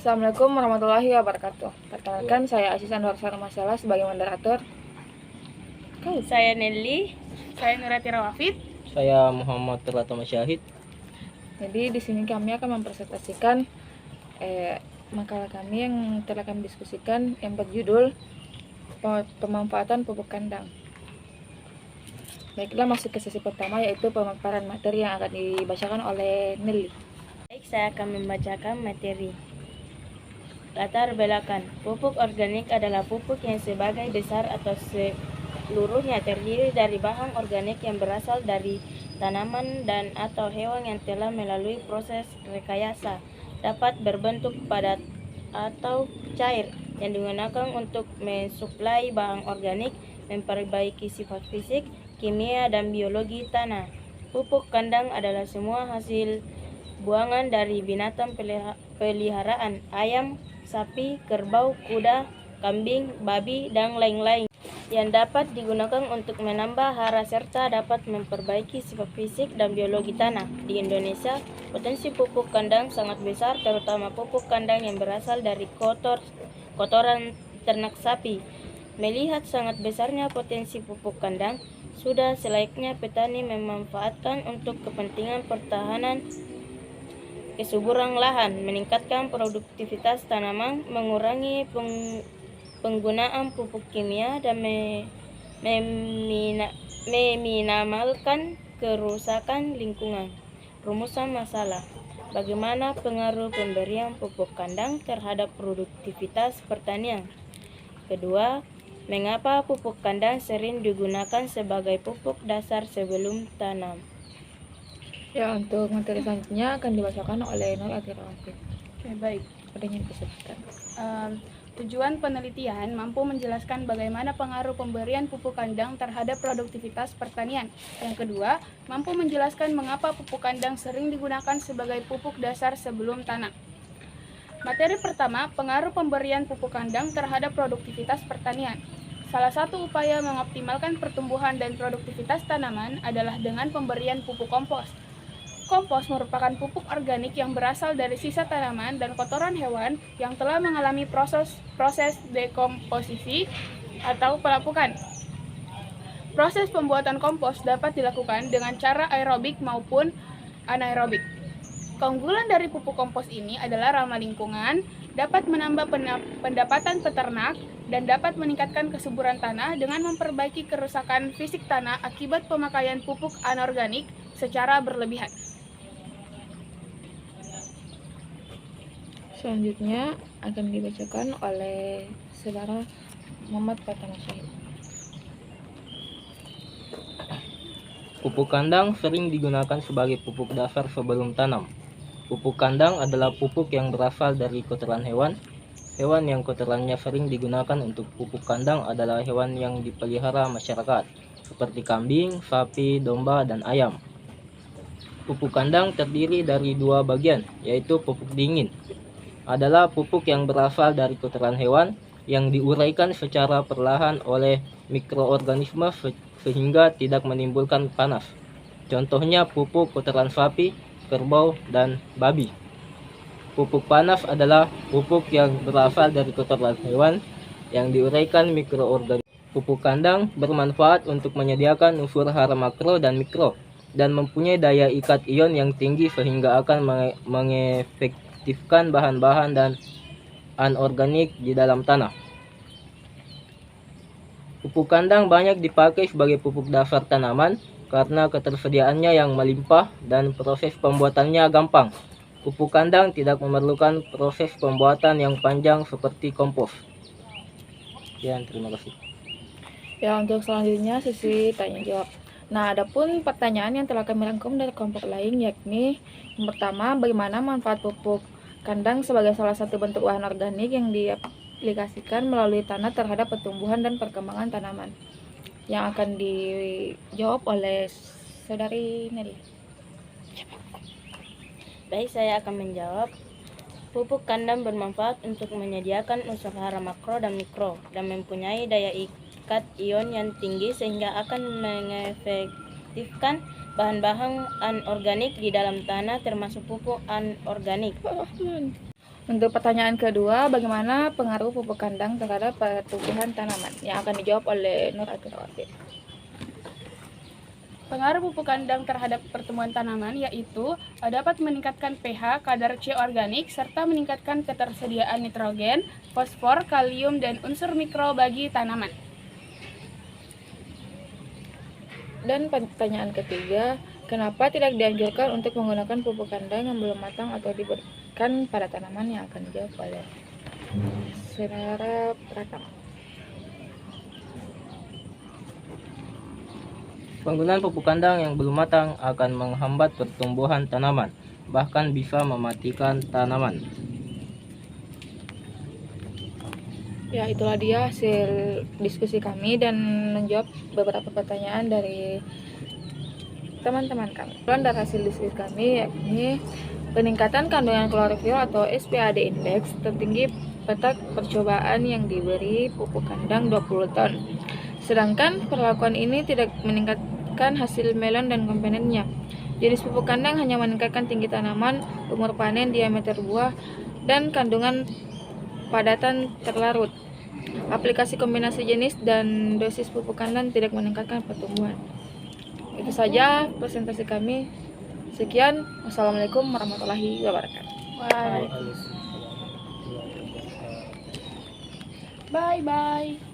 Assalamualaikum warahmatullahi wabarakatuh. Perkenalkan, saya Aziz Anwar Sarmasela sebagai moderator. Saya Nelly. Saya Nurati Rawafid. Saya Muhammad Terlato Masyahid. Jadi di sini kami akan mempresentasikan makalah kami yang telah kami diskusikan yang berjudul pemanfaatan pupuk kandang. Baiklah, masuk ke sesi pertama, yaitu pemaparan materi yang akan dibacakan oleh Nelly. Baik, saya akan membacakan materi. Latar belakang. Pupuk organik adalah pupuk yang sebagai besar atau seluruhnya terdiri dari bahan organik yang berasal dari tanaman dan atau hewan yang telah melalui proses rekayasa. Dapat berbentuk padat atau cair yang digunakan untuk mensuplai bahan organik, memperbaiki sifat fisik, kimia, dan biologi tanah. Pupuk kandang adalah semua hasil buangan dari binatang peliharaan, ayam, sapi, kerbau, kuda, kambing, babi, dan lain-lain, yang dapat digunakan untuk menambah hara serta dapat memperbaiki sifat fisik dan biologi tanah. Di Indonesia, potensi pupuk kandang sangat besar, terutama pupuk kandang yang berasal dari kotoran ternak sapi. Melihat sangat besarnya potensi pupuk kandang, sudah selayaknya petani memanfaatkan untuk kepentingan pertahanan kesuburan lahan, meningkatkan produktivitas tanaman, mengurangi penggunaan pupuk kimia, dan meminimalkan kerusakan lingkungan. Rumusan masalah. Bagaimana pengaruh pemberian pupuk kandang terhadap produktivitas pertanian? Kedua, mengapa pupuk kandang sering digunakan sebagai pupuk dasar sebelum tanam? Ya, untuk materi selanjutnya akan dibacakan oleh Nurati Rawafid. Oke, baik. Adanya disebutkan. Tujuan penelitian mampu menjelaskan bagaimana pengaruh pemberian pupuk kandang terhadap produktivitas pertanian. Yang kedua, mampu menjelaskan mengapa pupuk kandang sering digunakan sebagai pupuk dasar sebelum tanam. Materi pertama, pengaruh pemberian pupuk kandang terhadap produktivitas pertanian. Salah satu upaya mengoptimalkan pertumbuhan dan produktivitas tanaman adalah dengan pemberian pupuk kompos. Kompos merupakan pupuk organik yang berasal dari sisa tanaman dan kotoran hewan yang telah mengalami proses dekomposisi atau pelapukan. Proses pembuatan kompos dapat dilakukan dengan cara aerobik maupun anaerobik. Keunggulan dari pupuk kompos ini adalah ramah lingkungan, dapat menambah pendapatan peternak, dan dapat meningkatkan kesuburan tanah dengan memperbaiki kerusakan fisik tanah akibat pemakaian pupuk anorganik secara berlebihan. Selanjutnya akan dibacakan oleh saudara Muhammad Terlato Masyahid. Pupuk kandang sering digunakan sebagai pupuk dasar sebelum tanam. Pupuk kandang adalah pupuk yang berasal dari kotoran hewan. Hewan yang kotorannya sering digunakan untuk pupuk kandang adalah hewan yang dipelihara masyarakat, seperti kambing, sapi, domba, dan ayam. Pupuk kandang terdiri dari dua bagian, yaitu pupuk dingin. Adalah pupuk yang berasal dari kotoran hewan yang diuraikan secara perlahan oleh mikroorganisme sehingga tidak menimbulkan panas. Contohnya pupuk kotoran sapi, kerbau, dan babi. Pupuk panas adalah pupuk yang berasal dari kotoran hewan yang diuraikan mikroorganisme. Pupuk kandang bermanfaat untuk menyediakan unsur hara makro dan mikro dan mempunyai daya ikat ion yang tinggi sehingga akan mengefektifkan bahan-bahan dan anorganik di dalam tanah. Pupuk kandang banyak dipakai sebagai pupuk dasar tanaman karena ketersediaannya yang melimpah dan proses pembuatannya gampang. Pupuk kandang tidak memerlukan proses pembuatan yang panjang seperti kompos. Ya, terima kasih. Ya, untuk selanjutnya sesi tanya jawab. Nah, adapun pertanyaan yang telah kami rangkum dari kelompok lain, yakni yang pertama, bagaimana manfaat pupuk kandang sebagai salah satu bentuk bahan organik yang diaplikasikan melalui tanah terhadap pertumbuhan dan perkembangan tanaman, yang akan dijawab oleh saudari Nelly. Baik, saya akan menjawab. Pupuk kandang bermanfaat untuk menyediakan unsur hara makro dan mikro dan mempunyai daya ikat ion yang tinggi sehingga akan mengefektifkan bahan-bahan anorganik di dalam tanah termasuk pupuk anorganik. Untuk pertanyaan kedua, bagaimana pengaruh pupuk kandang terhadap pertumbuhan tanaman? Yang akan dijawab oleh Nur Atrawati. Pengaruh pupuk kandang terhadap pertumbuhan tanaman yaitu dapat meningkatkan pH, kadar C organik, serta meningkatkan ketersediaan nitrogen, fosfor, kalium, dan unsur mikro bagi tanaman. Dan pertanyaan ketiga, kenapa tidak dianjurkan untuk menggunakan pupuk kandang yang belum matang atau diberikan pada tanaman? Yang akan dijawab oleh Senara Pratama. Penggunaan pupuk kandang yang belum matang akan menghambat pertumbuhan tanaman, bahkan bisa mematikan tanaman. Ya, itulah dia hasil diskusi kami dan menjawab beberapa pertanyaan dari teman-teman kami. Dari hasil diskusi kami yakni peningkatan kandungan klorofil atau SPAD index tertinggi petak percobaan yang diberi pupuk kandang 20 ton. Sedangkan perlakuan ini tidak meningkatkan hasil melon dan komponennya. Jenis pupuk kandang hanya meningkatkan tinggi tanaman, umur panen, diameter buah, dan kandungan padatan terlarut. Aplikasi kombinasi jenis dan dosis pupuk kandang tidak meningkatkan pertumbuhan. Itu saja presentasi kami. Sekian. Wassalamualaikum warahmatullahi wabarakatuh. Bye bye.